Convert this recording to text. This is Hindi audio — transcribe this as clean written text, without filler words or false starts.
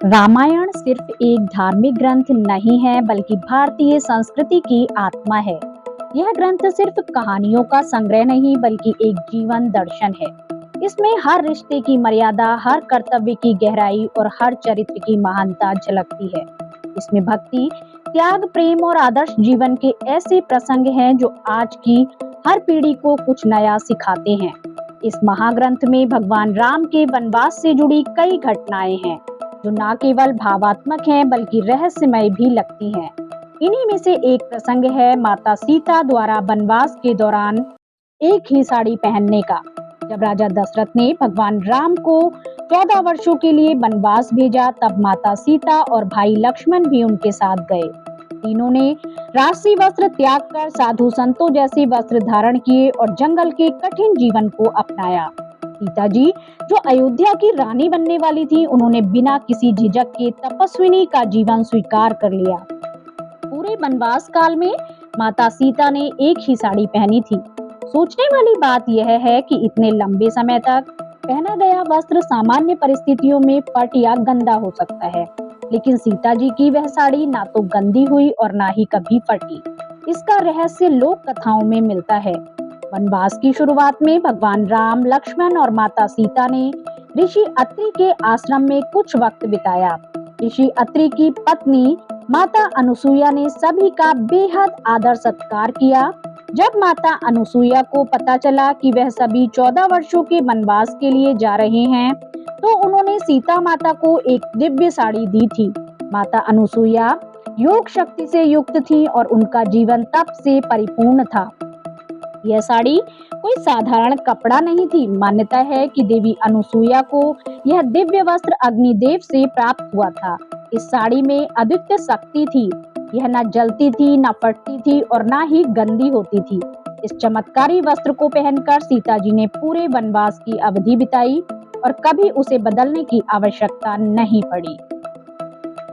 रामायण सिर्फ एक धार्मिक ग्रंथ नहीं है बल्कि भारतीय संस्कृति की आत्मा है। यह ग्रंथ सिर्फ कहानियों का संग्रह नहीं बल्कि एक जीवन दर्शन है। इसमें हर रिश्ते की मर्यादा, हर कर्तव्य की गहराई और हर चरित्र की महानता झलकती है। इसमें भक्ति, त्याग, प्रेम और आदर्श जीवन के ऐसे प्रसंग हैं जो आज की हर पीढ़ी को कुछ नया सिखाते हैं। इस महाग्रंथ में भगवान राम के वनवास से जुड़ी कई घटनाएं हैं जो न केवल भावात्मक हैं बल्कि रहस्यमय भी लगती हैं। इन्हीं में से एक प्रसंग है माता सीता द्वारा वनवास के दौरान एक ही साड़ी पहनने का। जब राजा दशरथ ने भगवान राम को 14 वर्षों के लिए वनवास भेजा, तब माता सीता और भाई लक्ष्मण भी उनके साथ गए। तीनों ने राजसी वस्त्र त्याग कर साधु संतों जैसे वस्त्र धारण किए और जंगल के कठिन जीवन को अपनाया। सीता जी, जो अयोध्या की रानी बनने वाली थी, उन्होंने बिना किसी झिझक के तपस्विनी का जीवन स्वीकार कर लिया। पूरे वनवास काल में माता सीता ने एक ही साड़ी पहनी थी। सोचने वाली बात यह है कि इतने लंबे समय तक पहना गया वस्त्र सामान्य परिस्थितियों में फट या गंदा हो सकता है, लेकिन सीता जी की वह साड़ी ना तो गंदी हुई और ना ही कभी फटी। इसका रहस्य लोक कथाओं में मिलता है। वनवास की शुरुआत में भगवान राम, लक्ष्मण और माता सीता ने ऋषि अत्रि के आश्रम में कुछ वक्त बिताया। ऋषि अत्रि की पत्नी माता अनुसुईया ने सभी का बेहद आदर सत्कार किया। जब माता अनुसुईया को पता चला कि वह सभी 14 वर्षों के वनवास के लिए जा रहे हैं, तो उन्होंने सीता माता को एक दिव्य साड़ी दी थी। माता अनुसुईया योग शक्ति से युक्त थी और उनका जीवन तप से परिपूर्ण था। यह साड़ी कोई साधारण कपड़ा नहीं थी। मान्यता है कि देवी अनुसुईया को यह दिव्य वस्त्र अग्निदेव से प्राप्त हुआ था। इस साड़ी में अद्वितीय शक्ति थी। यह न जलती थी, न फटती थी और न ही गंदी होती थी। इस चमत्कारी वस्त्र को पहनकर सीता जी ने पूरे वनवास की अवधि बिताई और कभी उसे बदलने की आवश्यकता नहीं पड़ी।